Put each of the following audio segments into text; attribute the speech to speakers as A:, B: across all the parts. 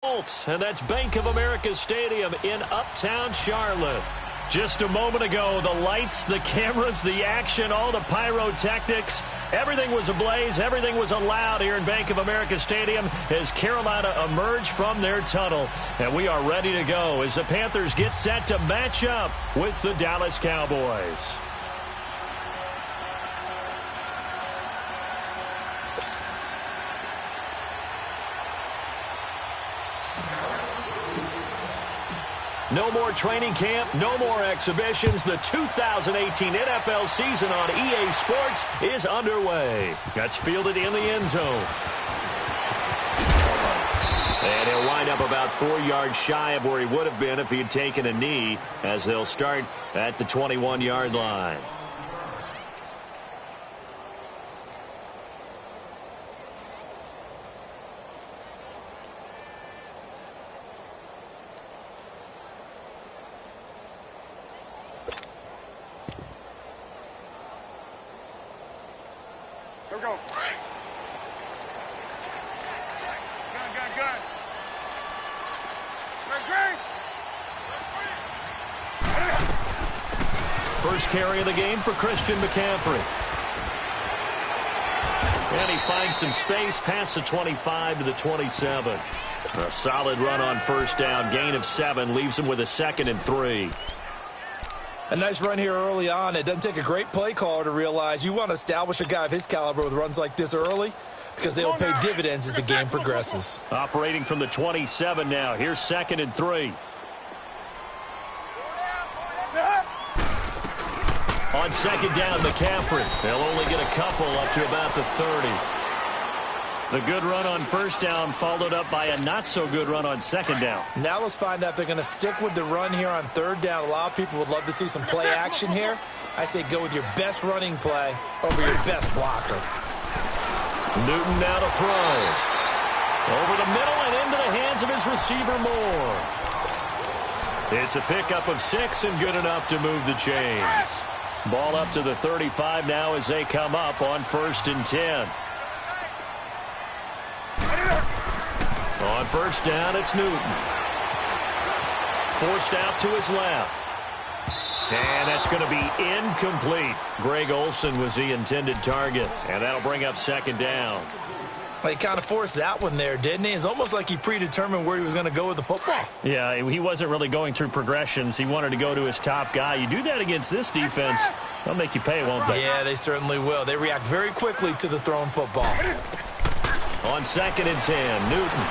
A: And that's Bank of America Stadium in Uptown Charlotte. Just a moment ago, the lights, the cameras, the action, all the pyrotechnics, everything was ablaze, everything was allowed here in Bank of America Stadium as Carolina emerged from their tunnel. And we are ready to go as the Panthers get set to match up with the Dallas Cowboys. No more training camp, no more exhibitions. The 2018 NFL season on EA Sports is underway. That's fielded in the end zone. And he'll wind up about 4 yards shy of where he would have been if he had taken a knee, as they'll start at the 21-yard line. First carry of the game for Christian McCaffrey. And he finds some space past the 25 to the 27. A solid run on first down. Gain of 7 leaves him with a 2nd and 3.
B: A nice run here early on. It doesn't take a great play caller to realize you want to establish a guy of his caliber with runs like this early, because they'll pay dividends as the game progresses.
A: Operating from the 27 now. Here's 2nd and 3. On 2nd down, McCaffrey. They'll only get a couple up to about the 30. The good run on first down followed up by a not-so-good run on 2nd down.
B: Now let's find out if they're going to stick with the run here on 3rd down. A lot of people would love to see some play action here. I say go with your best running play over your best blocker.
A: Newton now to throw. Over the middle and into the hands of his receiver Moore. It's a pickup of 6 and good enough to move the chains. Ball up to the 35 now as they come up on 1st and 10. On first down, it's Newton. Forced out to his left. And that's going to be incomplete. Greg Olsen was the intended target, and that'll bring up 2nd down.
B: He kind of forced that one there, didn't he? It's almost like he predetermined where he was going to go with the football.
A: Yeah, he wasn't really going through progressions. He wanted to go to his top guy. You do that against this defense, they'll make you pay, won't they?
B: Yeah, they certainly will. They react very quickly to the thrown football.
A: On 2nd and 10, Newton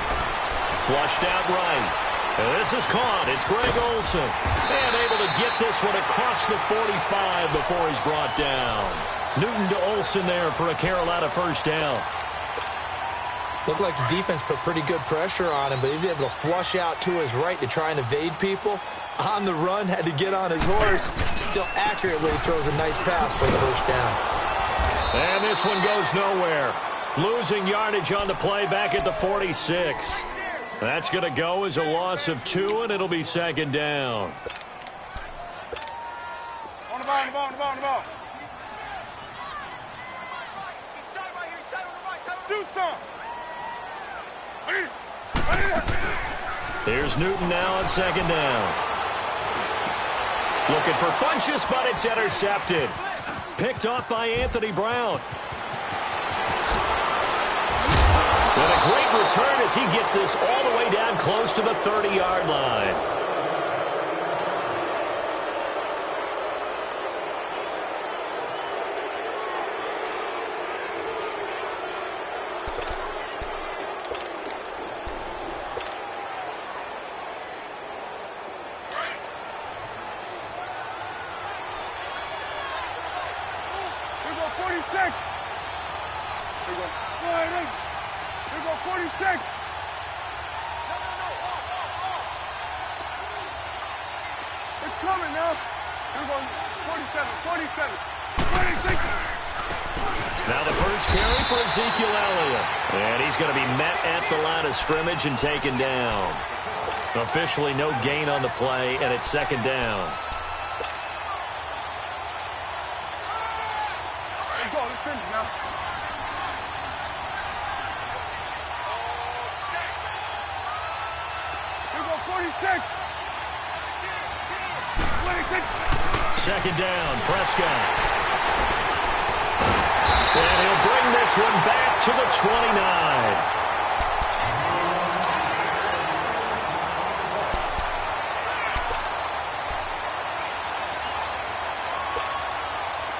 A: flushed out right. And this is caught. It's Greg Olsen. And able to get this one across the 45 before he's brought down. Newton to Olsen there for a Carolina first down.
B: Looked like the defense put pretty good pressure on him, but he's able to flush out to his right to try and evade people. On the run, had to get on his horse. Still accurately throws a nice pass for the first down.
A: And this one goes nowhere. Losing yardage on the play back at the 46. That's going to go as a loss of 2, and it'll be 2nd down.
C: On the ball, on the ball, on the ball, on the ball. Shoot some.
A: Here's Newton now on 2nd down. Looking for Funchess, but it's intercepted. Picked off by Anthony Brown. And a great return as he gets this all the way down close to the 30-yard line. Now the first carry for Ezekiel Elliott. And he's going to be met at the line of scrimmage and taken down. Officially no gain on the play, and it's 2nd down. Second down, Prescott. And he'll bring this one back to the 29.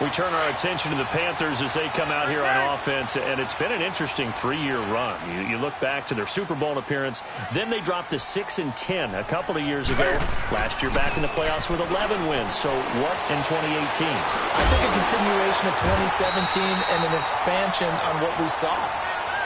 A: We turn our attention to the Panthers as they come out here on offense, and it's been an interesting three-year run. You look back to their Super Bowl appearance, then they dropped to 6-10 a couple of years ago. Last year back in the playoffs with 11 wins. So what in 2018?
B: I think a continuation of 2017 and an expansion on what we saw.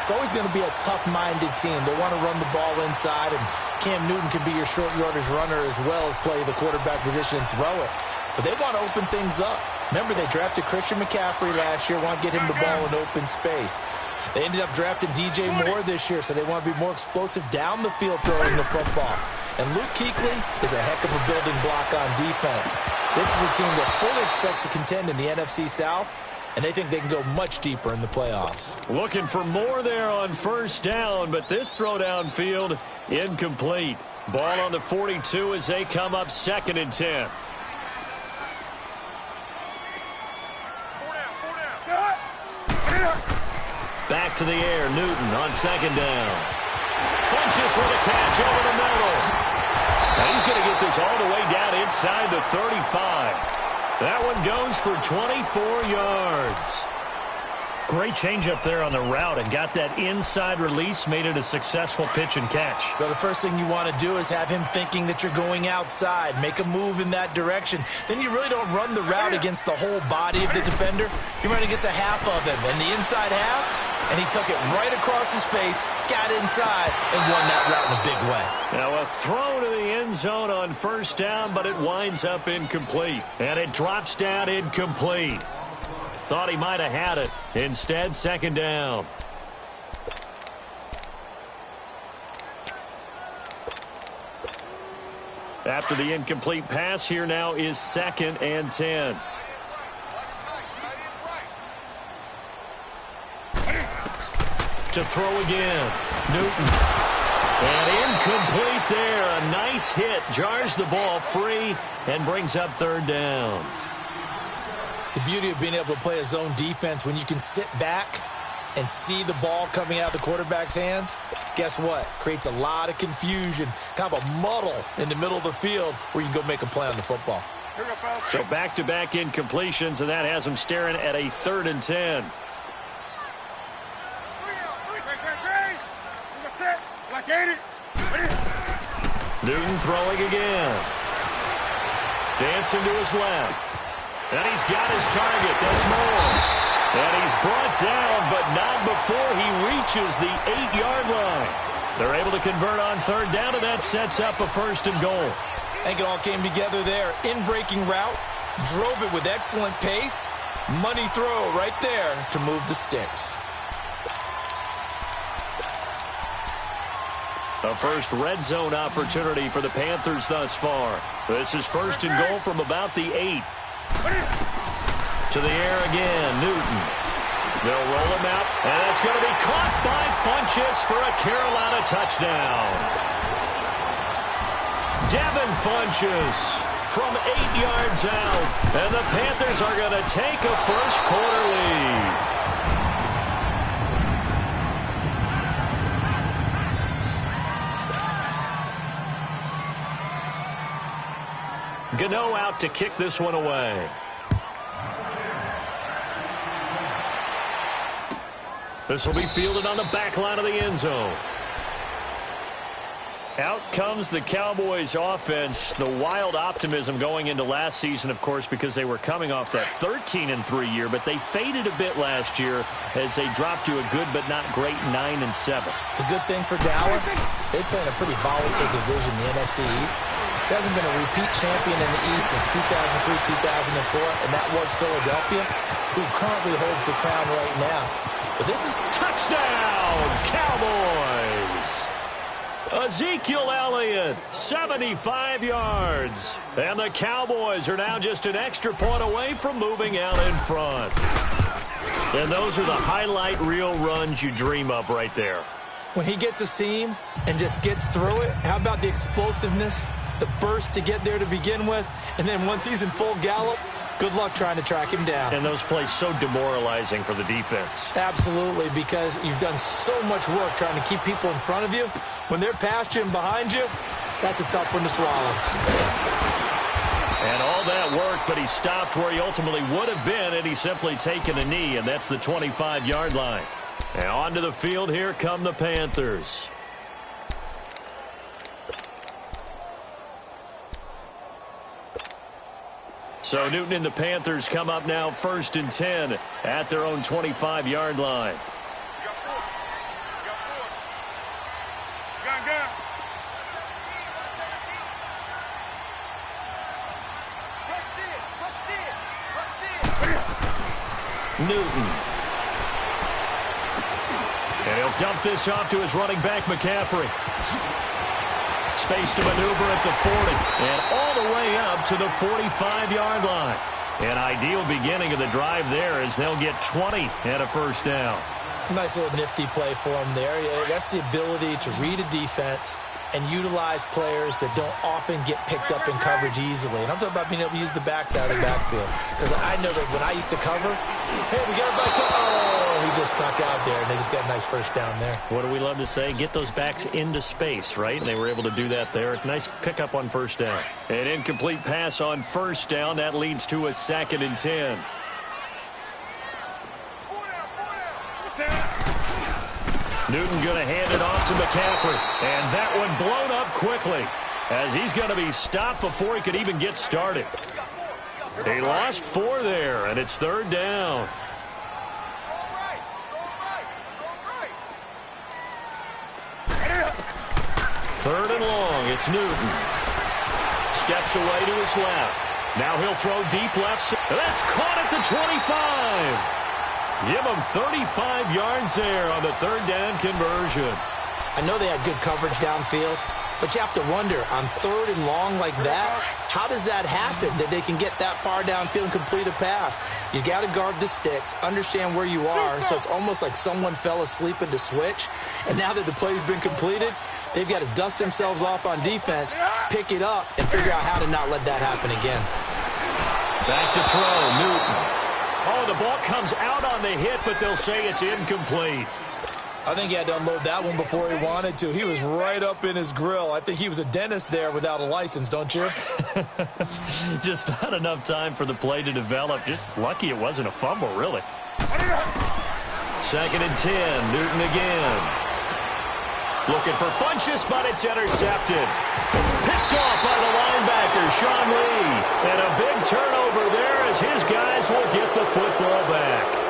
B: It's always going to be a tough-minded team. They want to run the ball inside, and Cam Newton can be your short yardage runner as well as play the quarterback position and throw it. But they want to open things up. Remember, they drafted Christian McCaffrey last year, want to get him the ball in open space. They ended up drafting DJ Moore this year, so they want to be more explosive down the field throwing the football. And Luke Kuechly is a heck of a building block on defense. This is a team that fully expects to contend in the NFC South, and they think they can go much deeper in the playoffs.
A: Looking for more there on first down, but this throw downfield incomplete. Ball on the 42 as they come up 2nd and 10. Back to the air, Newton on 2nd down. Funches with a catch over the middle. And he's going to get this all the way down inside the 35. That one goes for 24 yards. Great changeup there on the route and got that inside release, made it a successful pitch and catch.
B: Well, the first thing you want to do is have him thinking that you're going outside, make a move in that direction. Then you really don't run the route against the whole body of the defender. You run against a half of him, and the inside half, and he took it right across his face, got inside, and won that route in a big way.
A: Now a throw to the end zone on first down, but it winds up incomplete. And it drops down incomplete. Thought he might have had it. Instead, 2nd down. After the incomplete pass, here now is 2nd and 10. To throw again. Newton. And incomplete there. A nice hit. Jars the ball free and brings up 3rd down.
B: The beauty of being able to play a zone defense when you can sit back and see the ball coming out of the quarterback's hands, guess what? Creates a lot of confusion, kind of a muddle in the middle of the field where you can go make a play on the football.
A: So back-to-back incompletions, and that has them staring at a 3rd and 10. Newton throwing again. Dancing to his left. And he's got his target. That's Moore. And he's brought down, but not before he reaches the 8-yard line. They're able to convert on 3rd down, and that sets up a 1st and goal.
B: I think it all came together there. In-breaking route, drove it with excellent pace. Money throw right there to move the sticks.
A: A first red zone opportunity for the Panthers thus far. This is 1st and goal from about the 8. To the air again, Newton. They'll roll him out, and it's going to be caught by Funches for a Carolina touchdown. Devin Funches from 8 yards out, and the Panthers are going to take a first-quarter lead. Gano out to kick this one away. This will be fielded on the back line of the end zone. Out comes the Cowboys offense. The wild optimism going into last season, of course, because they were coming off that 13-3 year, but they faded a bit last year as they dropped to a good but not great 9-7.
B: It's a good thing for Dallas. They play in a pretty volatile division, the NFC East. There hasn't been a repeat champion in the East since 2003-2004, and that was Philadelphia, who currently holds the crown right now. But this is
A: touchdown, Cowboys! Ezekiel Elliott, 75 yards. And the Cowboys are now just an extra point away from moving out in front. And those are the highlight reel runs you dream of right there.
B: When he gets a seam and just gets through it, how about the explosiveness, the burst to get there to begin with, and then once he's in full gallop, good luck trying to track him down.
A: And those plays so demoralizing for the defense.
B: Absolutely, because you've done so much work trying to keep people in front of you. When they're past you and behind you, that's a tough one to swallow.
A: And all that work, but he stopped where he ultimately would have been had he simply taken a knee, and that's the 25-yard line. And onto the field, here come the Panthers. So Newton and the Panthers come up now 1st and 10 at their own 25-yard line. Newton. And he'll dump this off to his running back, McCaffrey. Space to maneuver at the 40. And all the way up to the 45-yard line. An ideal beginning of the drive there as they'll get 20 and a first down.
B: Nice little nifty play for him there. Yeah, that's the ability to read a defense and utilize players that don't often get picked up in coverage easily. And I'm talking about being able to use the backside of the backfield. Because I know that when I used to cover, hey, we got a back. Oh, he just snuck out there, and they just got a nice first down there.
A: What do we love to say? Get those backs into space, right? And they were able to do that there. Nice pickup on first down. An incomplete pass on first down. That leads to a 2nd and 10. Newton going to hand it off to McCaffrey. And that one blown up quickly as he's going to be stopped before he could even get started. He lost 4 there, and it's 3rd down. Third and long, it's Newton. Steps away to his left. Now he'll throw deep left. That's caught at the 25. Give him 35 yards there on the 3rd down conversion.
B: I know they had good coverage downfield, but you have to wonder, on 3rd and long like that, how does that happen, that they can get that far downfield and complete a pass? You got to guard the sticks, understand where you are, so it's almost like someone fell asleep at the switch, and now that the play's been completed, they've got to dust themselves off on defense, pick it up, and figure out how to not let that happen again.
A: Back to throw, Newton. Oh, the ball comes out on the hit, but they'll say it's incomplete.
B: I think he had to unload that one before he wanted to. He was right up in his grill. I think he was a dentist there without a license, don't you?
A: Just not enough time for the play to develop. Just lucky it wasn't a fumble, really. 2nd and 10, Newton again. Looking for Funchess, but it's intercepted. Picked off by the linebacker, Sean Lee. And a big turnover there as his guys will get the football back.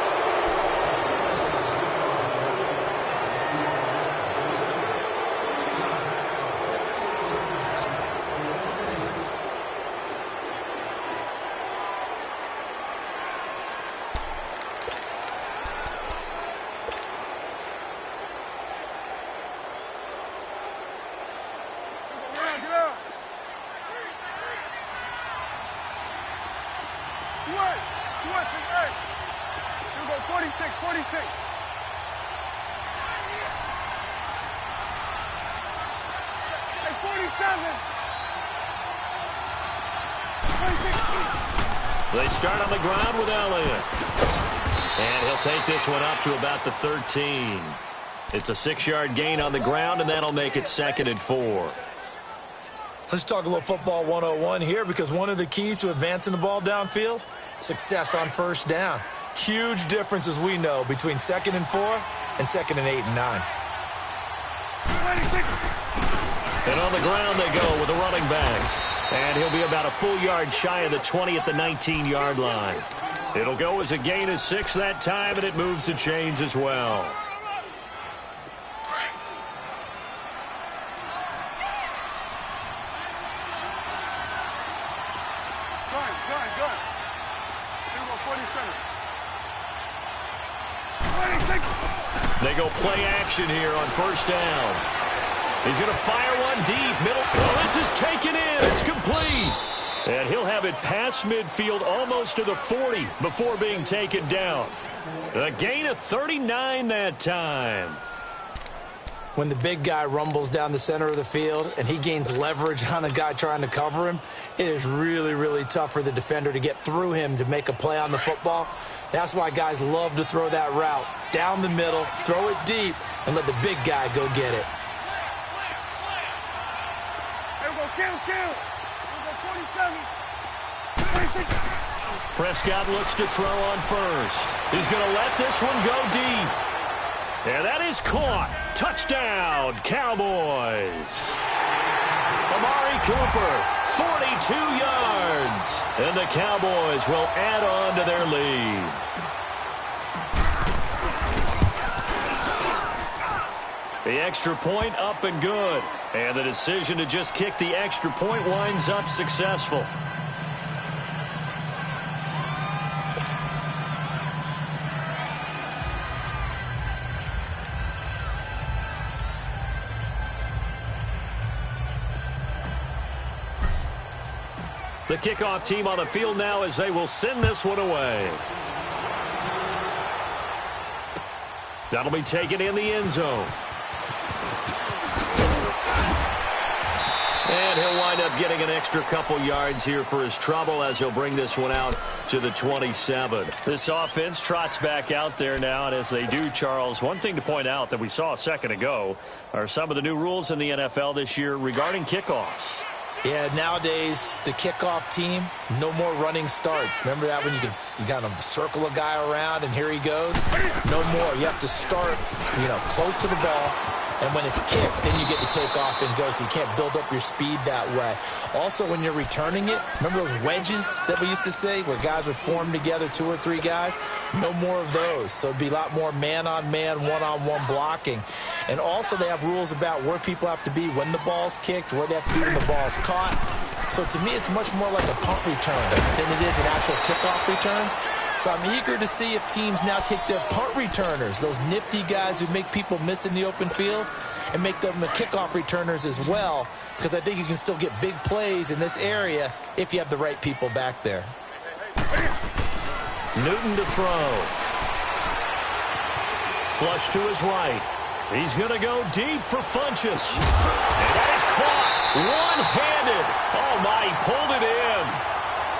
A: They start on the ground with Elliott. And he'll take this one up to about the 13. It's a 6-yard gain on the ground, and that'll make it 2nd and 4.
B: Let's talk a little football 101 here, because one of the keys to advancing the ball downfield, success on first down. Huge difference, as we know, between 2nd and 4 and 2nd and 8 and 9.
A: And on the ground they go with a running back. And he'll be about a full yard shy of the 20 at the 19-yard line. It'll go as a gain of 6 that time, and it moves the chains as well. They go play action here on first down. He's going to fire one deep. Middle. Oh, this is taken in. It's complete. And he'll have it past midfield almost to the 40 before being taken down. A gain of 39 that time.
B: when the big guy rumbles down the center of the field and he gains leverage on the guy trying to cover him, it is really, really tough for the defender to get through him to make a play on the football. That's why guys love to throw that route down the middle, throw it deep, and let the big guy go get it.
C: Here we go, kill. Here we go, 47. 26.
A: Prescott looks to throw on first. He's going to let this one go deep. And that is caught. Touchdown, Cowboys. Amari Cooper, 42 yards. And the Cowboys will add on to their lead. The extra point up and good. And the decision to just kick the extra point winds up successful. The kickoff team on the field now as they will send this one away. That'll be taken in the end zone. And he'll wind up getting an extra couple yards here for his trouble as he'll bring this one out to the 27. This offense trots back out there now, and as they do, Charles, one thing to point out that we saw a second ago are some of the new rules in the NFL this year regarding kickoffs.
B: Yeah, nowadays, the kickoff team, no more running starts. Remember that when you kind of circle a guy around and here he goes? No more. You have to start, close to the ball. And when it's kicked, then you get to take off and go, so you can't build up your speed that way. Also, when you're returning it, remember those wedges that we used to say where guys would form together, 2 or 3 guys? No more of those. So it'd be a lot more man-on-man, one-on-one blocking. And also, they have rules about where people have to be when the ball's kicked, where they have to be when the ball's caught. So to me, it's much more like a punt return than it is an actual kickoff return. So I'm eager to see if teams now take their punt returners, those nifty guys who make people miss in the open field, and make them the kickoff returners as well, because I think you can still get big plays in this area if you have the right people back there.
A: Newton to throw. Flush to his right. He's going to go deep for Funchess. And that is caught. One-handed. Oh, my, he pulled it in.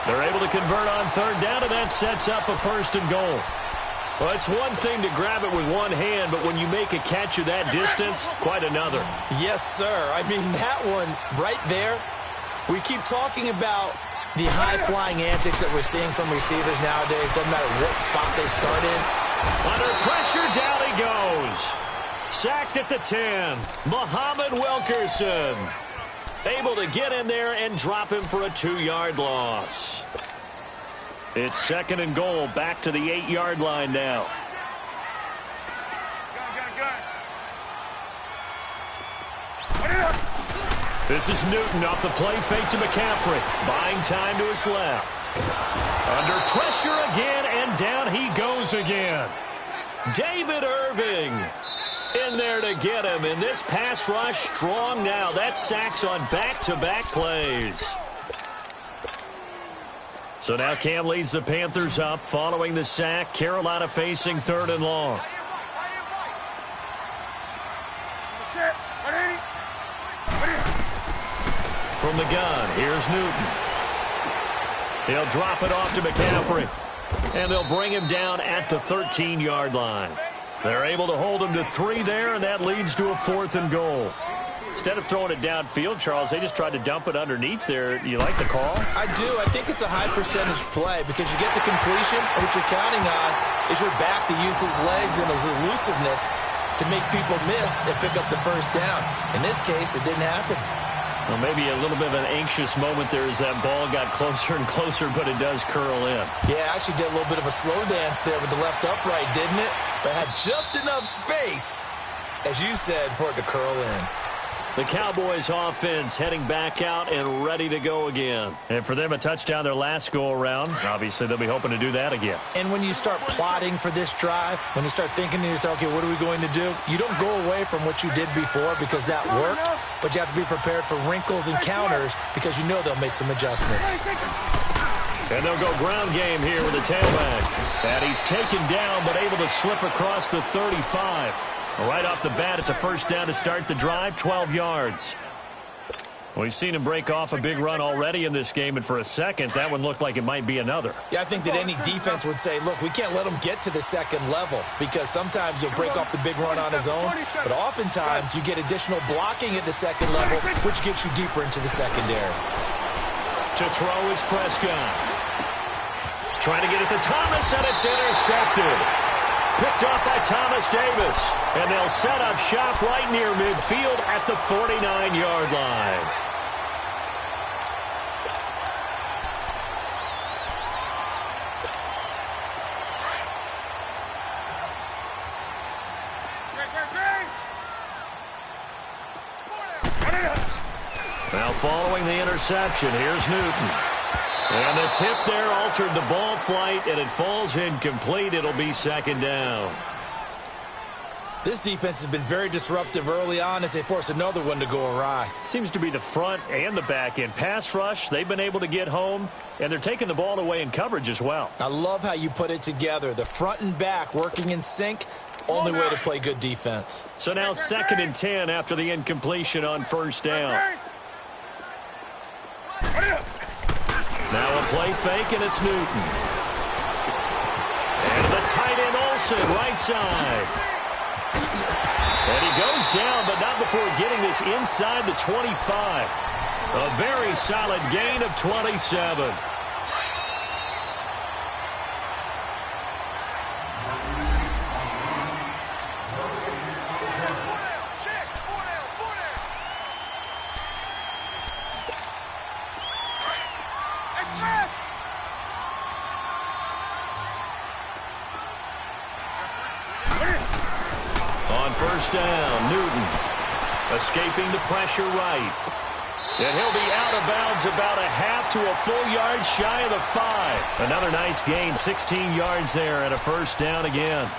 A: They're able to convert on third down, and that sets up a 1st and goal. Well, it's one thing to grab it with one hand, but when you make a catch of that distance, quite another.
B: Yes, sir. I mean, that one right there, we keep talking about the high-flying antics that we're seeing from receivers nowadays. Doesn't matter what spot they start in.
A: Under pressure, down he goes. Sacked at the 10. Muhammad Wilkerson. Able to get in there and drop him for a 2-yard loss. It's 2nd and goal, back to the 8-yard line now. This is Newton off the play fake to McCaffrey. Buying time to his left. Under pressure again, and down he goes again. David Irving in there to get him, and this pass rush strong now. That's sacks on back-to-back plays. So now Cam leads the Panthers up following the sack. Carolina facing 3rd and long. From the gun, here's Newton. He'll drop it off to McCaffrey, and they'll bring him down at the 13-yard line. They're able to hold him to 3 there, and that leads to a 4th and goal. Instead of throwing it downfield, Charles, they just tried to dump it underneath there. You like the call?
B: I do. I think it's a high-percentage play because you get the completion, and what you're counting on is your back to use his legs and his elusiveness to make people miss and pick up the 1st down. In this case, it didn't happen.
A: Well, maybe a little bit of an anxious moment there as that ball got closer and closer, but it does curl in.
B: Yeah, actually did a little bit of a slow dance there with the left upright, didn't it? But had just enough space, as you said, for it to curl in.
A: The Cowboys offense heading back out and ready to go again. And for them, a touchdown their last go-around. Obviously, they'll be hoping to do that again.
B: And when you start plotting for this drive, when you start thinking to yourself, okay, what are we going to do? You don't go away from what you did before because that worked, but you have to be prepared for wrinkles and counters because you know they'll make some adjustments.
A: And they'll go ground game here with the tailback. And he's taken down but able to slip across the 35. Right off the bat, it's a first down to start the drive, 12 yards. We've seen him break off a big run already in this game, and for a second, that one looked like it might be another.
B: Yeah, I think that any defense would say, look, we can't let him get to the second level because sometimes he'll break off the big run on his own, but oftentimes you get additional blocking at the second level, which gets you deeper into the secondary.
A: To throw is Prescott. Trying to get it to Thomas, and it's intercepted. Picked off by Thomas Davis, and they'll set up shop right near midfield at the 49-yard line. Now following the interception, here's Newton. And the tip there altered the ball flight, and it falls incomplete. It'll be second down.
B: This defense has been very disruptive early on as they force another one to go awry.
A: Seems to be the front and the back end. Pass rush, they've been able to get home, and they're taking the ball away in coverage as well.
B: I love how you put it together. The front and back working in sync, only way to play good defense.
A: So now 2nd and 10 after the incompletion on first down. Now a play fake, and it's Newton. And the tight end Olsen, right side. And he goes down, but not before getting this inside the 25. A very solid gain of 27. First down, Newton escaping the pressure right. And he'll be out of bounds about a half to a full yard shy of the 5. Another nice gain, 16 yards there, and a first down again.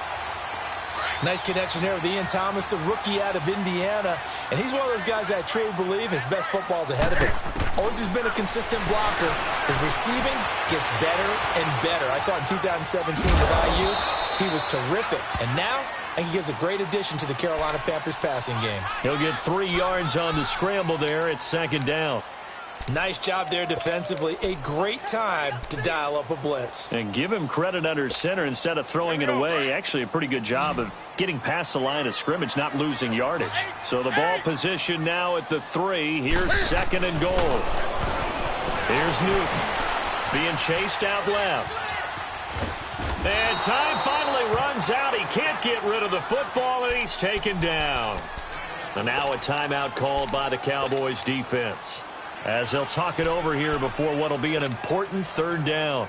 B: Nice connection there with Ian Thomas, the rookie out of Indiana. And he's one of those guys I truly believe his best football is ahead of him. Always has been a consistent blocker. His receiving gets better and better. I thought in 2017 with IU, he was terrific. And now, I think he gives a great addition to the Carolina Panthers passing game.
A: He'll get 3 yards on the scramble there. It's second down.
B: Nice job there defensively. A great time to dial up a blitz.
A: And give him credit under center instead of throwing it away. Actually, a pretty good job of getting past the line of scrimmage, not losing yardage. So the ball position now at the 3. Here's 2nd and goal. Here's Newton being chased out left. And time finally runs out. He can't get rid of the football, and he's taken down. And now a timeout called by the Cowboys defense, as they'll talk it over here before what will be an important 3rd down.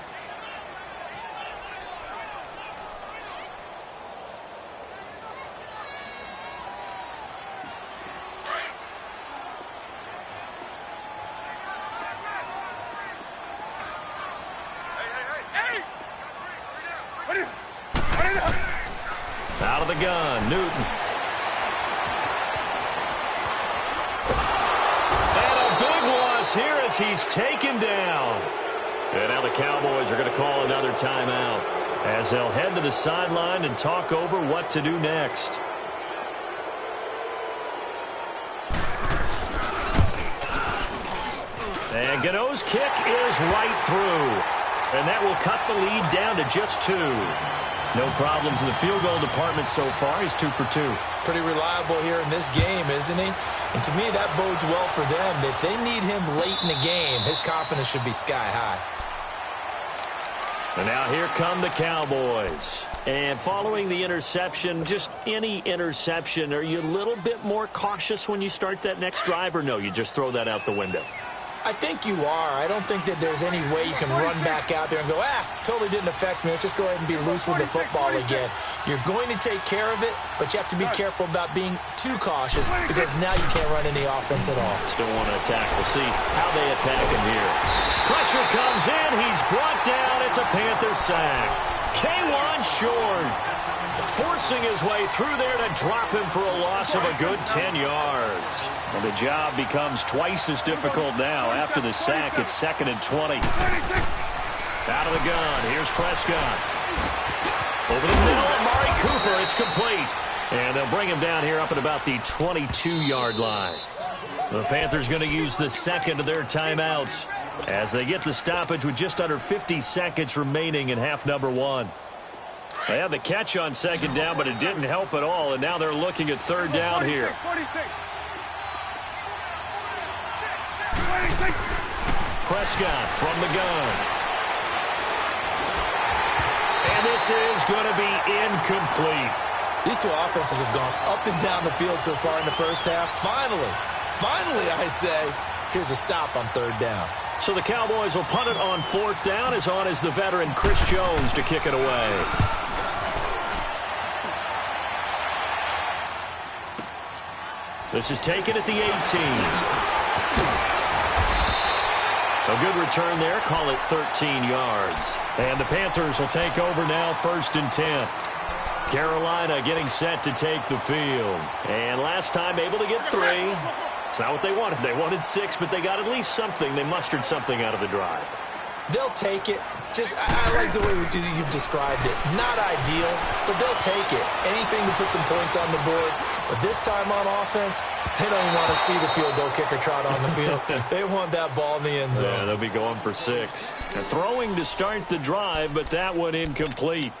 A: Out of the gun, Newton. And a big loss here as he's taken down. And now the Cowboys are going to call another timeout as they'll head to the sideline and talk over what to do next. And Gano's kick is right through. And that will cut the lead down to just 2. No problems in the field goal department so far. He's 2 for 2.
B: Pretty reliable here in this game, isn't he? And to me, that bodes well for them. If they need him late in the game, his confidence should be sky high.
A: And now here come the Cowboys. And following the interception, just any interception, are you a little bit more cautious when you start that next drive, or no, you just throw that out the window?
B: I think you are. I don't think that there's any way you can run back out there and go, totally didn't affect me. Let's just go ahead and be loose with the football again. You're going to take care of it, but you have to be careful about being too cautious because now you can't run any offense at all.
A: Still want to attack. We'll see how they attack him here. Pressure comes in. He's brought down. It's a Panther sack. K1 short, forcing his way through there to drop him for a loss of a good 10 yards. And the job becomes twice as difficult now. After the sack, it's 2nd and 20. Out of the gun, here's Prescott. Over the middle, Amari Cooper, it's complete. And they'll bring him down here up at about the 22-yard line. The Panthers going to use the second of their timeouts as they get the stoppage with just under 50 seconds remaining in half number one. They had the catch on second down, but it didn't help at all, and now they're looking at third down here.
C: 46.
A: Prescott from the gun. And this is going to be incomplete.
B: These two offenses have gone up and down the field so far in the first half. Finally, I say, here's a stop on third down.
A: So the Cowboys will punt it on fourth down. As on is the veteran Chris Jones to kick it away. This is taken at the 18. A good return there. Call it 13 yards. And the Panthers will take over now, 1st and 10. Carolina getting set to take the field. And last time able to get 3. It's not what they wanted. They wanted 6, but they got at least something. They mustered something out of the drive.
B: They'll take it. I like the way you've described it. Not ideal, but they'll take it. Anything to put some points on the board. But this time on offense, they don't want to see the field goal kicker trot on the field. They want that ball in the end zone.
A: Yeah, they'll be going for 6. They're throwing to start the drive, but that one incomplete.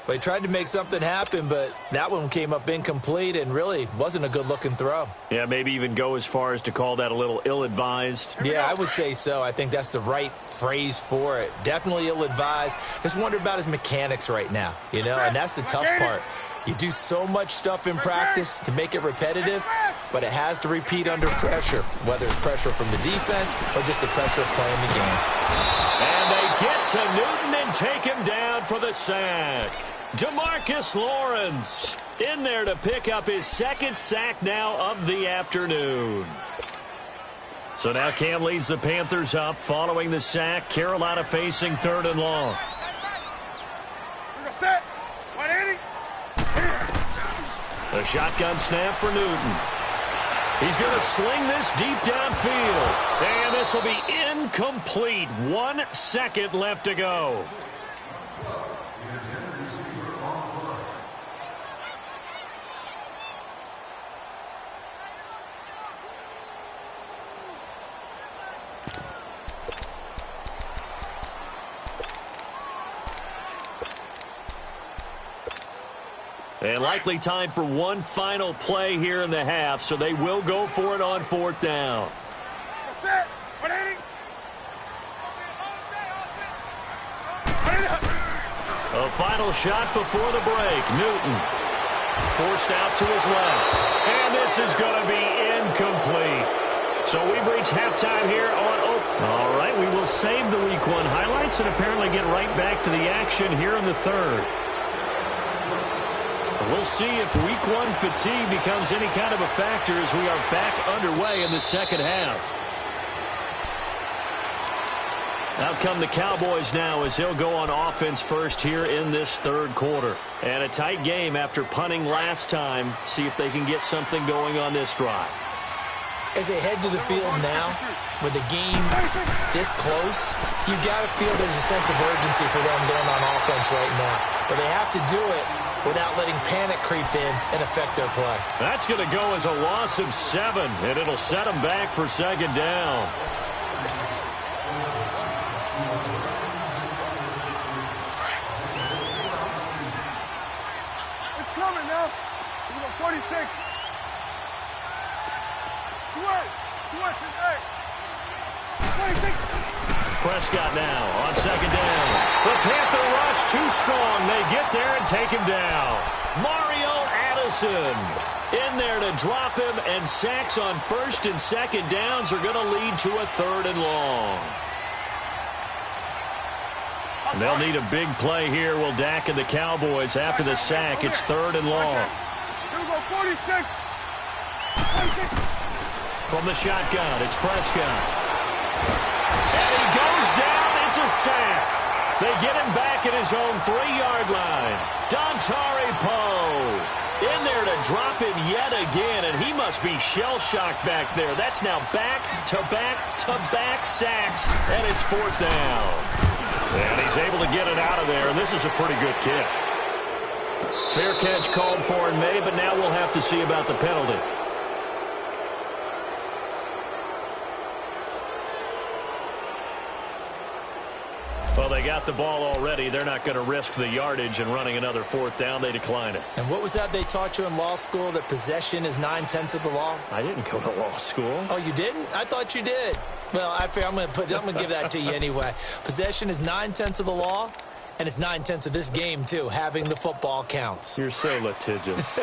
B: They tried to make something happen, but that one came up incomplete and really wasn't a good-looking throw.
A: Yeah, maybe even go as far as to call that a little ill-advised.
B: Yeah, I would say so. I think that's the right phrase for it. Definitely ill-advised. Just wonder about his mechanics right now, you know, and that's the tough part. You do so much stuff in practice to make it repetitive, but it has to repeat under pressure, whether it's pressure from the defense or just the pressure of playing the game.
A: And they get to Newton and take him down for the sack. DeMarcus Lawrence in there to pick up his 2nd sack now of the afternoon. So now Cam leads the Panthers up following the sack. Carolina facing 3rd and long.
C: Set. 180.
A: A shotgun snap for Newton. He's going to sling this deep downfield. And this will be incomplete. 1 second left to go. And likely time for one final play here in the half, so they will go for it on 4th down.
C: Set. 180.
A: A final shot before the break. Newton forced out to his left. And this is going to be incomplete. So we've reached halftime here on Open. All right, we will save the Week 1 highlights and apparently get right back to the action here in the 3rd. We'll see if Week 1 fatigue becomes any kind of a factor as we are back underway in the 2nd half. Out come the Cowboys now as they'll go on offense first here in this 3rd quarter. And a tight game after punting last time. See if they can get something going on this drive.
B: As they head to the field now, with the game this close, you've got to feel there's a sense of urgency for them going on offense right now. But they have to do it without letting panic creep in and affect their play.
A: That's going to go as a loss of 7, and it'll set them back for 2nd down.
C: It's coming now. We got 46. Switch is 8. 26.
A: Prescott now on 2nd down. The Panther rush too strong. They get there and take him down. Mario Addison in there to drop him, and sacks on 1st and 2nd downs are going to lead to a 3rd and long. They'll need a big play here. Will Dak and the Cowboys after the sack. It's 3rd and long.
C: Here we go, 46. 26.
A: From the shotgun, it's Prescott. And he goes down. It's a sack. They get him back at his own 3-yard line. Dontari Poe in there to drop him yet again, and he must be shell-shocked back there. That's now back-to-back-to-back sacks, and it's 4th down. And he's able to get it out of there, and this is a pretty good kick. Fair catch called for and made, but now we'll have to see about the penalty. Well, they got the ball already. They're not going to risk the yardage and running another fourth down. They decline it.
B: And what was that they taught you in law school, that possession is 9/10 of the law?
A: I didn't go to law school.
B: Oh, you didn't? I thought you did. Well, I'm going to give that to you anyway. Possession is 9/10 of the law, and it's 9/10 of this game, too. Having the football counts.
A: You're so litigious.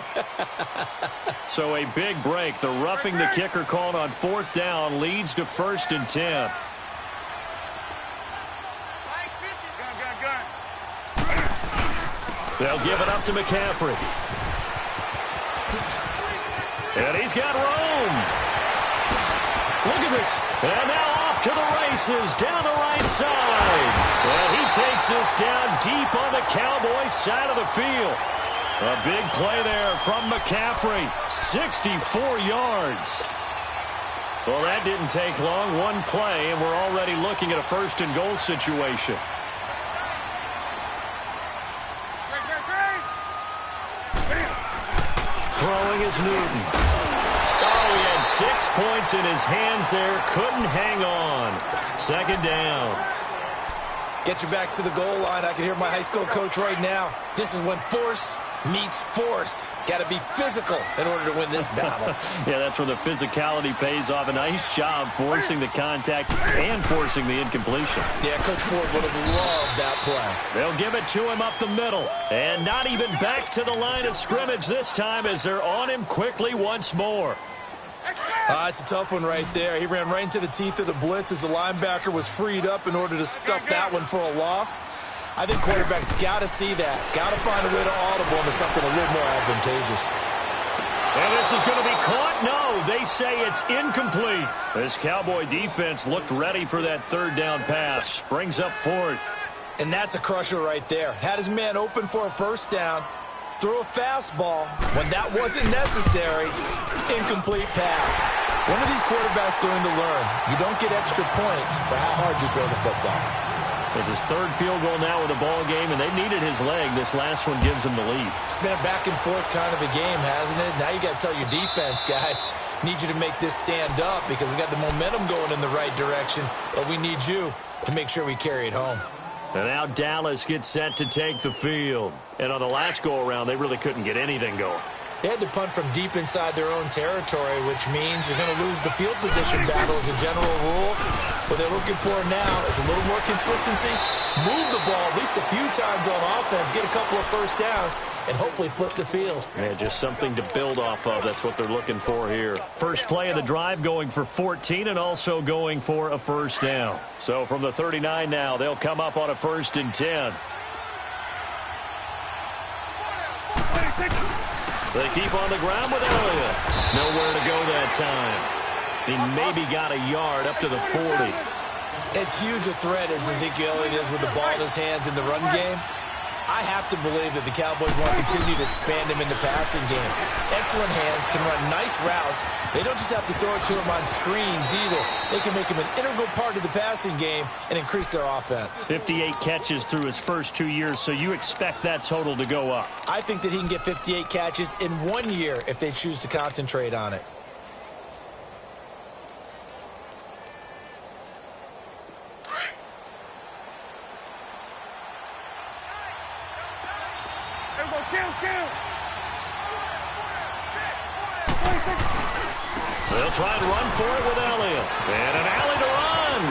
A: So a big break. The roughing the kicker called on fourth down leads to 1st and 10. They'll give it up to McCaffrey. And he's got room. Look at this. And now off to the races down the right side. And he takes this down deep on the Cowboys side of the field. A big play there from McCaffrey. 64 yards. Well, that didn't take long. One play, and we're already looking at a 1st and goal situation. Throwing is Newton. Oh, he had 6 points in his hands there. Couldn't hang on. 2nd down.
B: Get your backs to the goal line. I can hear my high school coach right now. This is when force meets force. Got to be physical in order to win this battle.
A: Yeah, that's where the physicality pays off. A nice job forcing the contact and forcing the incompletion.
B: Yeah, Coach Ford would have loved that play.
A: They'll give it to him up the middle. And not even back to the line of scrimmage this time as they're on him quickly once more.
B: It's a tough one right there. He ran right into the teeth of the blitz as the linebacker was freed up in order to stuff that one for a loss. I think quarterbacks got to see that. Got to find a way to audible into something a little more advantageous.
A: And this is going to be caught? No, they say it's incomplete. This Cowboy defense looked ready for that 3rd down pass. Brings up 4th.
B: And that's a crusher right there. Had his man open for a 1st down. Threw a fastball when that wasn't necessary. Incomplete pass. When are these quarterbacks going to learn? You don't get extra points for how hard you throw the football.
A: It's his 3rd field goal now with the ball game, and they needed his leg. This last one gives him the lead.
B: It's been a back and forth kind of a game, hasn't it? Now you got to tell your defense, guys, need you to make this stand up because we got the momentum going in the right direction, but we need you to make sure we carry it home.
A: And now Dallas gets set to take the field. And on the last go-around, they really couldn't get anything going.
B: They had to punt from deep inside their own territory, which means you're going to lose the field position battle as a general rule. What they're looking for now is a little more consistency, move the ball at least a few times on offense, get a couple of 1st downs, and hopefully flip the field.
A: Yeah, just something to build off of. That's what they're looking for here. First play of the drive going for 14 and also going for a 1st down. So from the 39 now, they'll come up on a 1st and 10. They keep on the ground with Elliott. Nowhere to go that time. He maybe got a yard up to the 40.
B: As huge a threat as Ezekiel Elliott is with the ball in his hands in the run game, I have to believe that the Cowboys want to continue to expand him in the passing game. Excellent hands, can run nice routes. They don't just have to throw it to him on screens either. They can make him an integral part of the passing game and increase their offense.
A: 58 catches through his first 2 years, so you expect that total to go up.
B: I think that he can get 58 catches in 1 year if they choose to concentrate on it.
A: They'll try and run for it with Elliott. And an alley to run.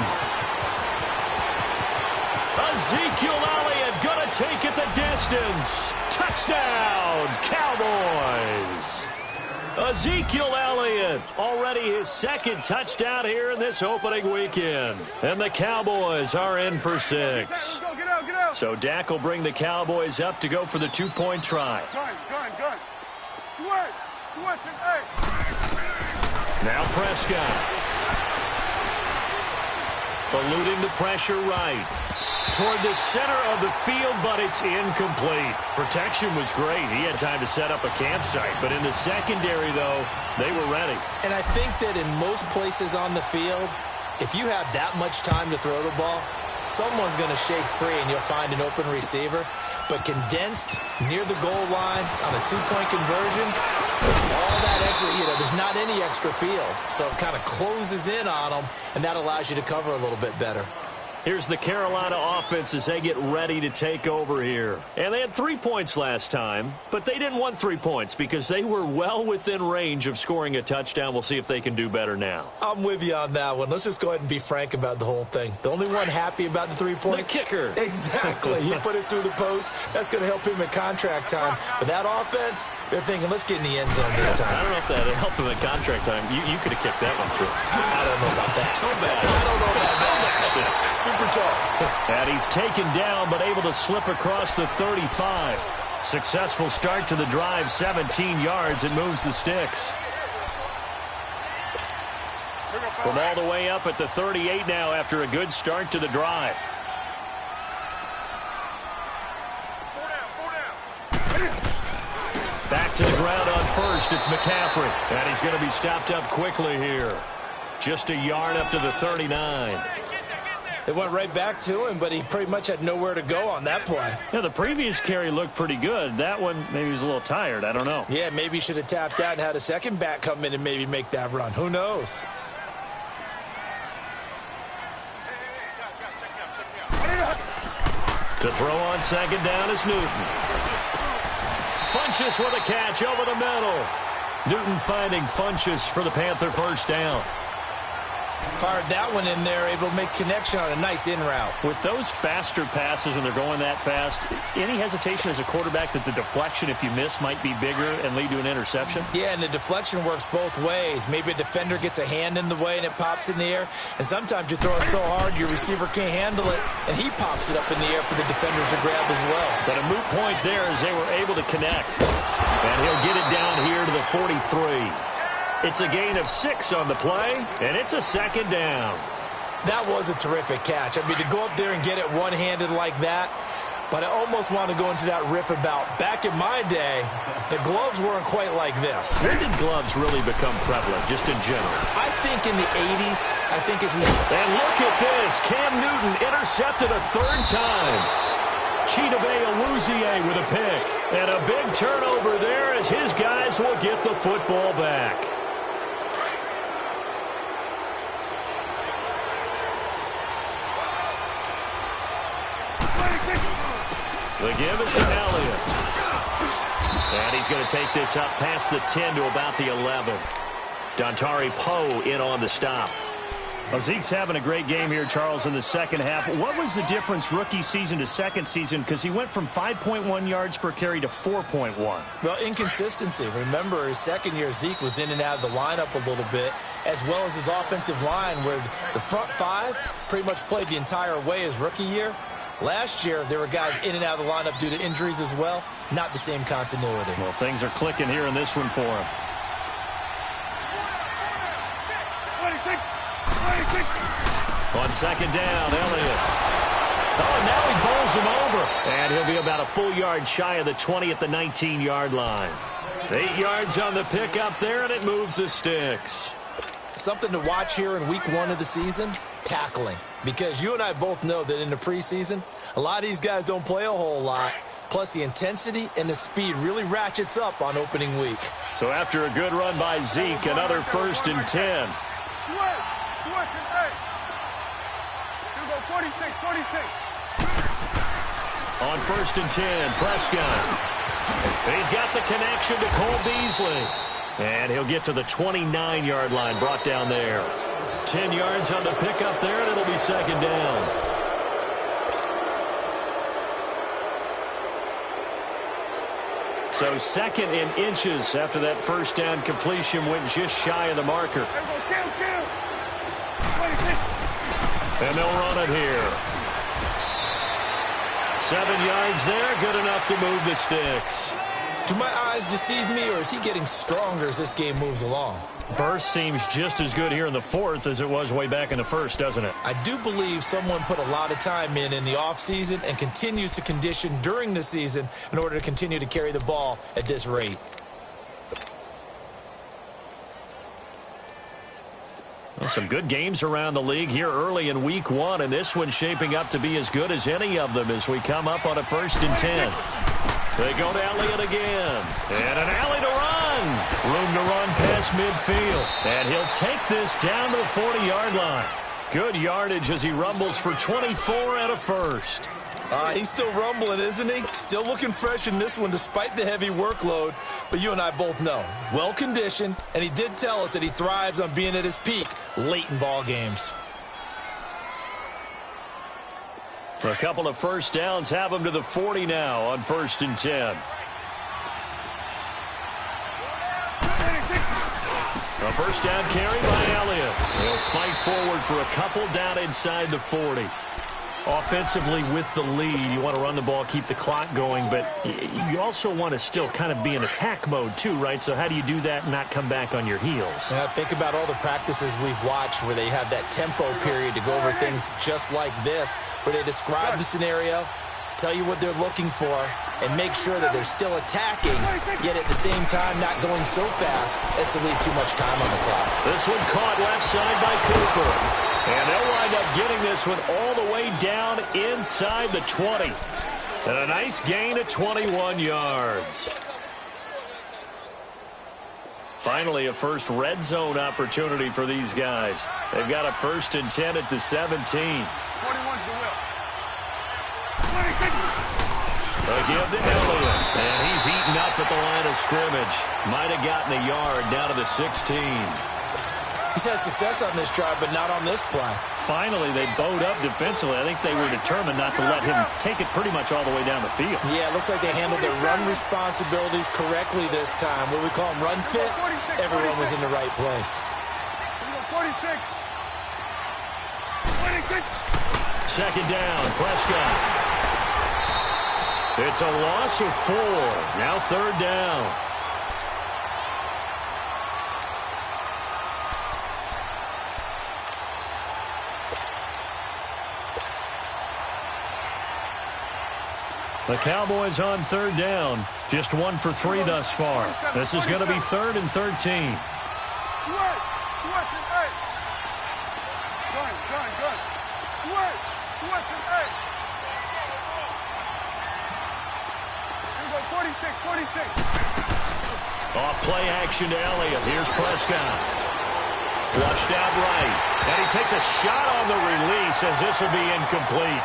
A: Ezekiel Elliott going to take it the distance. Touchdown, Cowboys. Ezekiel Elliott, already his 2nd touchdown here in this opening weekend. And the Cowboys are in for 6.
C: Get out.
A: So Dak will bring the Cowboys up to go for the 2-point try.
C: Gun. Switch.
A: Now Prescott. Eluding the pressure right. Toward the center of the field, but it's incomplete. Protection was great. He had time to set up a campsite. But in the secondary, though, they were ready.
B: And I think that in most places on the field, if you have that much time to throw the ball, someone's going to shake free and you'll find an open receiver. But condensed near the goal line on a two-point conversion, all that extra, there's not any extra field. So it kind of closes in on them, and that allows you to cover a little bit better.
A: Here's the Carolina offense as they get ready to take over here. And they had 3 points last time, but they didn't want 3 points because they were well within range of scoring a touchdown. We'll see if they can do better now.
B: I'm with you on that one. Let's just go ahead and be frank about the whole thing. The only one happy about the 3-point?
A: The kicker.
B: Exactly. He put it through the post. That's going to help him at contract time. But that offense, they're thinking, let's get in the end zone this time.
A: I don't know if that helped him at contract time. You could have kicked that one through.
B: I don't know about that.
A: Too bad.
B: I don't know about that. Super tall.
A: And he's taken down, but able to slip across the 35. Successful start to the drive, 17 yards, and moves the sticks. From all the way up at the 38 now after a good start to the drive. Back to the ground on first. It's McCaffrey. And he's going to be stopped up quickly here. Just a yard up to the 39.
B: It went right back to him, but he pretty much had nowhere to go on that play.
A: Yeah, the previous carry looked pretty good. That one, maybe he was a little tired. I don't know.
B: Yeah, maybe he should have tapped out and had a second back come in and maybe make that run. Who knows?
A: To throw on second down is Newton. Funchess with a catch over the middle. Newton finding Funchess for the Panther first down.
B: Fired that one in there, able to make connection on a nice in route.
A: With those faster passes when they're going that fast, any hesitation as a quarterback that the deflection, if you miss, might be bigger and lead to an interception?
B: Yeah, and the deflection works both ways. Maybe a defender gets a hand in the way and it pops in the air. And sometimes you throw it so hard your receiver can't handle it, and he pops it up in the air for the defenders to grab as well.
A: But a moot point there as they were able to connect. And he'll get it down here to the 43. It's a gain of 6 on the play, and it's a second down.
B: That was a terrific catch. I mean, to go up there and get it one-handed like that, but I almost want to go into that riff about back in my day, the gloves weren't quite like this.
A: When did gloves really become prevalent, just in general?
B: I think in the 80s, I think as we...
A: And look at this. Cam Newton intercepted a third time. Chidobe Awuzie with a pick. And a big turnover there as his guys will get the football back. The give is to Elliott. And he's going to take this up past the 10 to about the 11. Dontari Poe in on the stop. Well, Zeke's having a great game here, Charles, in the second half. What was the difference rookie season to second season? Because he went from 5.1 yards per carry to 4.1.
B: Well, inconsistency. Remember, his second year, Zeke was in and out of the lineup a little bit, as well as his offensive line, where the front five pretty much played the entire way his rookie year. Last year, there were guys in and out of the lineup due to injuries as well. Not the same continuity.
A: Well, things are clicking here in this one for him.
C: 26, 26.
A: On second down, Elliott. Oh, now he bowls him over. And he'll be about a full yard shy of the 20 at the 19-yard line. 8 yards on the pickup there, and it moves the sticks.
B: Something to watch here in week 1 of the season, tackling. Because you and I both know that in the preseason, a lot of these guys don't play a whole lot. Plus, the intensity and the speed really ratchets up on opening week.
A: So after a good run by Zeke, another 1st and 10.
C: Switch and 8. You go 46, 46.
A: On 1st and 10, Prescott. He's got the connection to Cole Beasley. And he'll get to the 29-yard line, brought down there. 10 yards on the pickup there, and it'll be second down. So second in inches after that first down completion went just shy of the marker.
C: Kill. 26.
A: And they'll run it here. 7 yards there, good enough to move the sticks.
B: Do my eyes deceive me, or is he getting stronger as this game moves along?
A: Burst seems just as good here in the 4th as it was way back in the 1st, doesn't it?
B: I do believe someone put a lot of time in the offseason and continues to condition during the season in order to continue to carry the ball at this rate.
A: Well, Some good games around the league here early in week 1, and this one's shaping up to be as good as any of them as we come up on a 1st and 10. They go to Elliott again. And an alley to run. Room to run past midfield. And he'll take this down to the 40-yard line. Good yardage as he rumbles for 24 and a first.
B: He's still rumbling, isn't he? Still looking fresh in this one despite the heavy workload. But you and I both know, well-conditioned, and he did tell us that he thrives on being at his peak late in ball games.
A: A couple of first downs have him to the 40 now on 1st and 10. A first down carry by Elliott. He'll fight forward for a couple down inside the 40. Offensively with the lead, you want to run the ball, keep the clock going, but you also want to still kind of be in attack mode too, right? So how do you do that and not come back on your heels?
B: Think about all the practices we've watched where they have that tempo period to go over things just like this, where they describe the scenario, tell you what they're looking for, and make sure that they're still attacking, yet at the same time not going so fast as to leave too much time on the clock.
A: This one caught left side by Cooper. And they'll wind up getting this one all the way down inside the 20. And a nice gain of 21 yards. Finally, a first red zone opportunity for these guys. They've got a 1st and 10 at the 17.
C: 21's the will.
A: Again to Elliott. And he's eaten up at the line of scrimmage. Might have gotten a yard down to the 16.
B: He's had success on this drive, but not on this play.
A: Finally, they bowed up defensively. I think they were determined not to let him take it pretty much all the way down the field.
B: Yeah, it looks like they handled their run responsibilities correctly this time. What we call them run fits, everyone was in the right place.
C: 46. 26.
A: Second down, Prescott. It's a loss of 4. Now 3rd down. The Cowboys on 3rd down. Just 1 for 3 thus far. This is going to be 3rd and 13.
C: Switch and 8. Gun. Switch and 8. Here we go, 46.
A: Off play action to Elliott. Here's Prescott. Flushed out right. And he takes a shot on the release as this will be incomplete.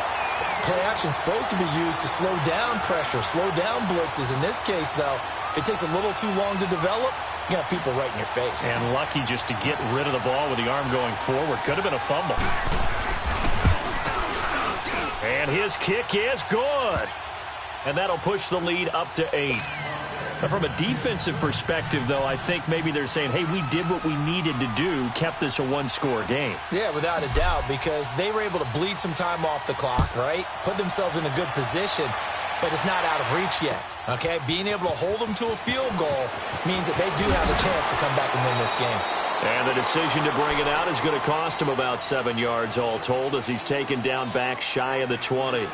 B: Play action is supposed to be used to slow down pressure, slow down blitzes. In this case, though, if it takes a little too long to develop, you got people right in your face.
A: And lucky just to get rid of the ball with the arm going forward. Could have been a fumble. And his kick is good. And that'll push the lead up to 8. Now, from a defensive perspective, though, I think maybe they're saying, hey, we did what we needed to do, kept this a 1-score game.
B: Yeah, without a doubt, because they were able to bleed some time off the clock, right? Put themselves in a good position, but it's not out of reach yet, okay? Being able to hold them to a field goal means that they do have a chance to come back and win this game.
A: And the decision to bring it out is going to cost him about 7 yards all told as he's taken down back shy of the 20.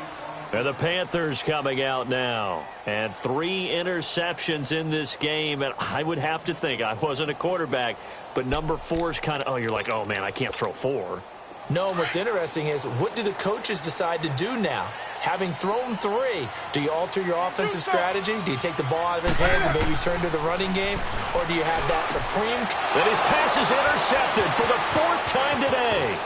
A: And the Panthers coming out now. And 3 interceptions in this game. And I would have to think, I wasn't a quarterback, but number 4 is kind of, you're like, oh, man, I can't throw 4.
B: No, what's interesting is what do the coaches decide to do now? Having thrown 3, do you alter your offensive strategy? Do you take the ball out of his hands and maybe turn to the running game? Or do you have that supreme...
A: And his pass is intercepted for the 4th time today.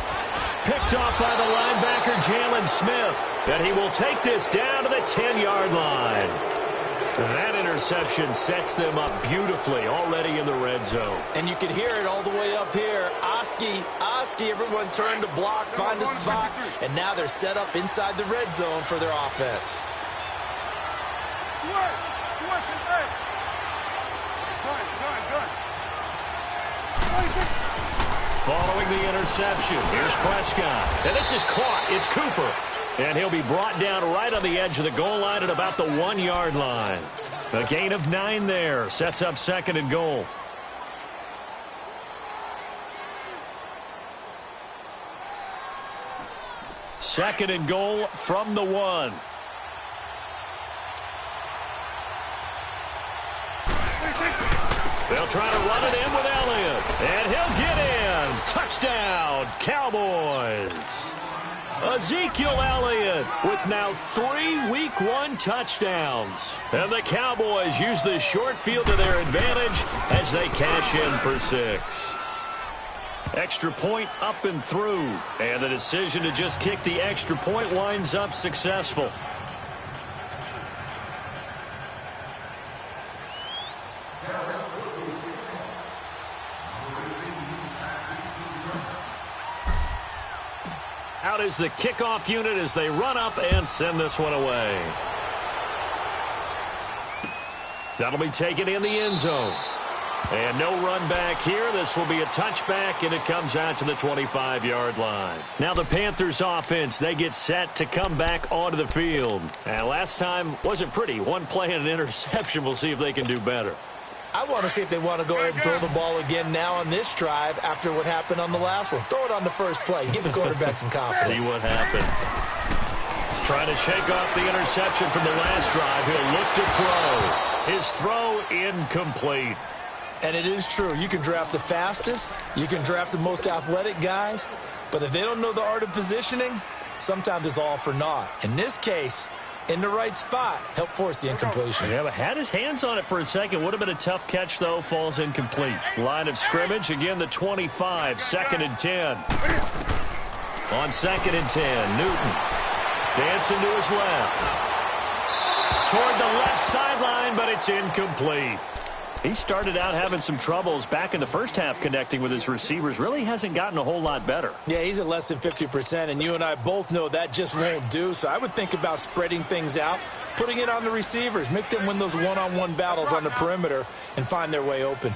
A: Picked off by the linebacker, Jalen Smith. And he will take this down to the 10-yard line. That interception sets them up beautifully already in the red zone.
B: And you can hear it all the way up here. Oski, everyone turned to block, find a spot, and now they're set up inside the red zone for their offense.
C: Switch and 8. Gun. 26.
A: Following the interception, here's Prescott. And this is caught. It's Cooper. And he'll be brought down right on the edge of the goal line at about the 1-yard line. A gain of 9 there. Sets up 2nd and goal. Second and goal from the 1. They'll try to run it in with Elliott. And he'll get in. Touchdown, Cowboys. Ezekiel Elliott with now 3 Week 1 touchdowns. And the Cowboys use the short field to their advantage as they cash in for 6. Extra point up and through. And the decision to just kick the extra point winds up successful. Out is the kickoff unit as they run up and send this one away. That'll be taken in the end zone. And no run back here. This will be a touchback, and it comes out to the 25-yard line. Now the Panthers offense, they get set to come back onto the field. And last time wasn't pretty. One play and an interception. We'll see if they can do better.
B: I want to see if they want to go ahead and throw the ball again now on this drive after what happened on the last one. Throw it on the first play. Give the quarterback some confidence.
A: See what happens. Trying to shake off the interception from the last drive. He'll look to throw. His throw incomplete.
B: And it is true. You can draft the fastest. You can draft the most athletic guys. But if they don't know the art of positioning, sometimes it's all for naught. In this case, in the right spot, help force the incompletion.
A: Yeah, but had his hands on it for a second. Would have been a tough catch, though. Falls incomplete. Line of scrimmage, again, the 25. 2nd and 10. On 2nd and 10, Newton dancing to his left. Toward the left sideline, but it's incomplete. He started out having some troubles back in the first half connecting with his receivers. Really hasn't gotten a whole lot better.
B: Yeah, he's at less than 50%, and you and I both know that just won't do. So I would think about spreading things out, putting it on the receivers, make them win those one-on-one battles on the perimeter and find their way open.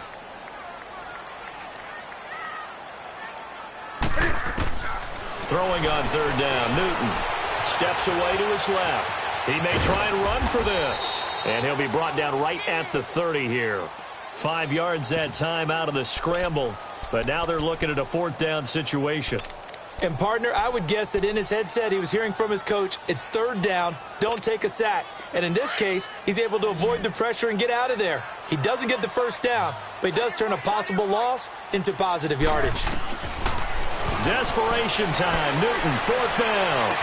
A: Throwing on 3rd down, Newton steps away to his left. He may try and run for this. And he'll be brought down right at the 30 here. 5 yards that time out of the scramble. But now they're looking at a 4th down situation.
B: And, partner, I would guess that in his headset he was hearing from his coach, it's 3rd down, don't take a sack. And in this case, he's able to avoid the pressure and get out of there. He doesn't get the 1st down, but he does turn a possible loss into positive yardage.
A: Desperation time. Newton, 4th down.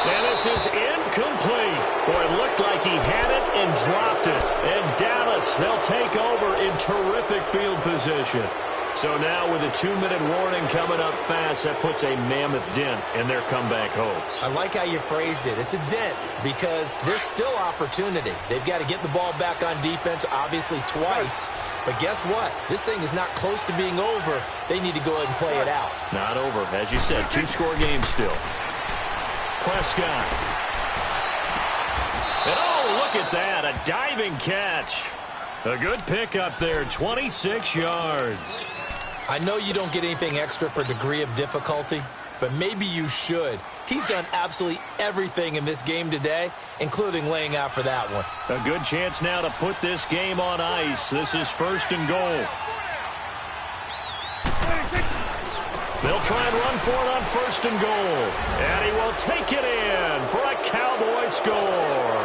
A: And this is incomplete. Boy, it looked like he had it and dropped it. And Dallas, they'll take over in terrific field position. So now with a 2-minute warning coming up fast, that puts a mammoth dent in their comeback hopes.
B: I like how you phrased it. It's a dent because there's still opportunity. They've got to get the ball back on defense, obviously twice. But guess what? This thing is not close to being over. They need to go ahead and play it out.
A: Not over. As you said, 2-score game still. Prescott. And oh, look at that. A diving catch. A good pickup there. 26 yards.
B: I know you don't get anything extra for degree of difficulty, but maybe you should. He's done absolutely everything in this game today, including laying out for that one.
A: A good chance now to put this game on ice. This is 1st and goal. They'll try and run for it on 1st and goal. And he will take it in for a Cowboy score.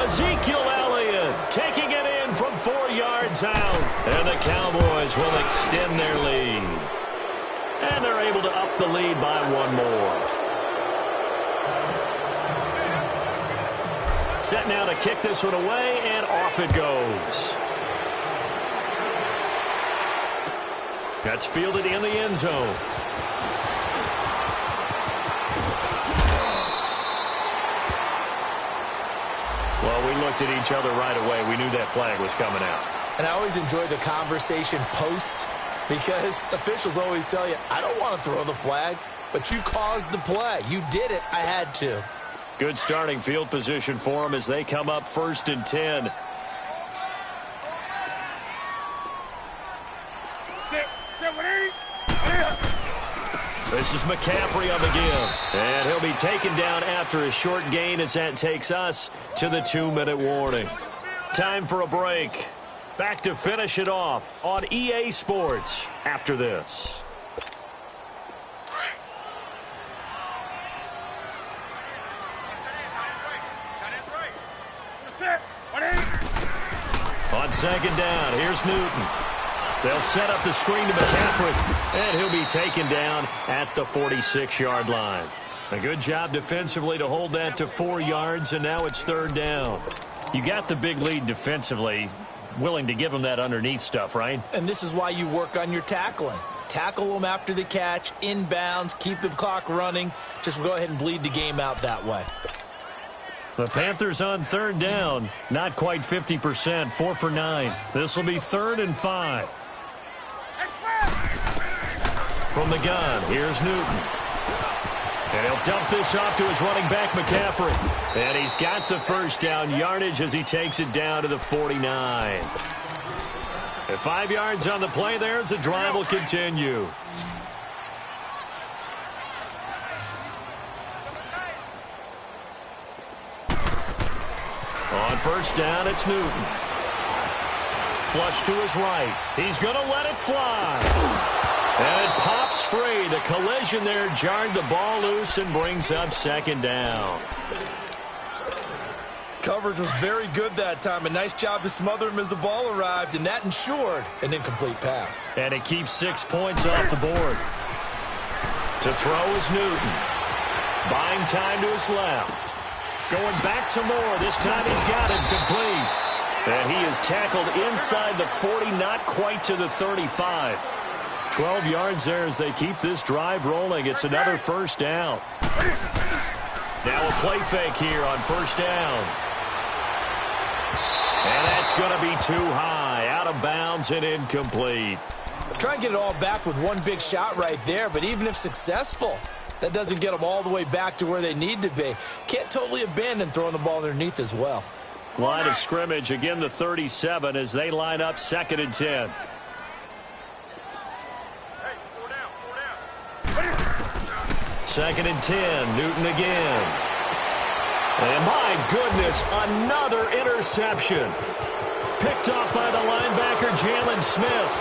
A: Ezekiel Elliott taking it in from 4 yards out. And the Cowboys will extend their lead. And they're able to up the lead by 1 more. Set now to kick this one away, and off it goes. That's fielded in the end zone. Well, we looked at each other right away. We knew that flag was coming out.
B: And I always enjoy the conversation post because officials always tell you, I don't want to throw the flag, but you caused the play. You did it. I had to.
A: Good starting field position for them as they come up 1st and 10. This is McCaffrey on the give. And he'll be taken down after a short gain as that takes us to the 2-minute warning. Time for a break. Back to finish it off on EA Sports after this. On 2nd down, here's Newton. They'll set up the screen to McCaffrey, and he'll be taken down at the 46-yard line. A good job defensively to hold that to 4 yards, and now it's 3rd down. You got the big lead defensively, willing to give them that underneath stuff, right?
B: And this is why you work on your tackling. Tackle them after the catch, inbounds, keep the clock running. Just go ahead and bleed the game out that way.
A: The Panthers on 3rd down, not quite 50%, 4 for 9. This will be 3rd and 5. From the gun, here's Newton. And he'll dump this off to his running back, McCaffrey. And he's got the first down yardage as he takes it down to the 49. And 5 yards on the play there as the drive will continue. On 1st down, it's Newton. Flush to his right. He's going to let it fly. And it pops free. The collision there jarred the ball loose and brings up 2nd down.
B: Coverage was very good that time. A nice job to smother him as the ball arrived, and that ensured an incomplete pass.
A: And it keeps 6 points off the board. To throw is Newton. Buying time to his left. Going back to Moore. This time he's got it complete. And he is tackled inside the 40, not quite to the 35. 12 yards there as they keep this drive rolling. It's another 1st down. Now a play fake here on 1st down. And that's going to be too high. Out of bounds and incomplete.
B: Try and get it all back with one big shot right there, but even if successful, that doesn't get them all the way back to where they need to be. Can't totally abandon throwing the ball underneath as well.
A: Line of scrimmage, again the 37 as they line up 2nd and 10. Second and 10, Newton again. And my goodness, another interception. Picked off by the linebacker, Jalen Smith.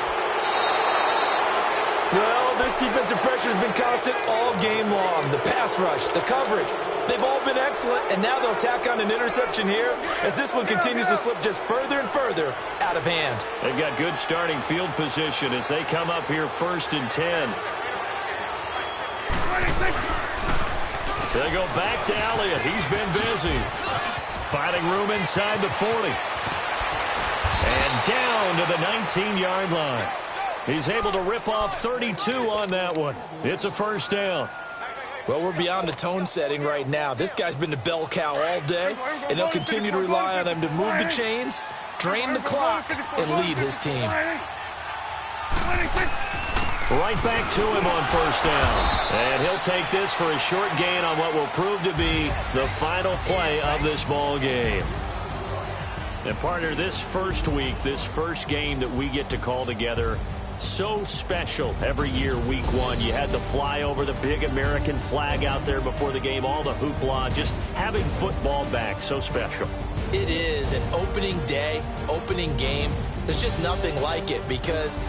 B: Well, this defensive pressure has been constant all game long. The pass rush, the coverage, they've all been excellent, and now they'll tack on an interception here as this one continues to slip just further and further out of hand.
A: They've got good starting field position as they come up here 1st and 10. They go back to Elliott. He's been busy. Finding room inside the 40. And down to the 19-yard line. He's able to rip off 32 on that one. It's a 1st down.
B: Well, we're beyond the tone setting right now. This guy's been the bell cow all day, and they'll continue to rely on him to move the chains, drain the clock, and lead his team.
A: Right back to him on 1st down. And he'll take this for a short gain on what will prove to be the final play of this ball game. And partner, this first week, this first game that we get to call together, so special every year, week 1. You had the flyover, the big American flag out there before the game, all the hoopla, just having football back, so special.
B: It is an opening day, opening game. There's just nothing like it because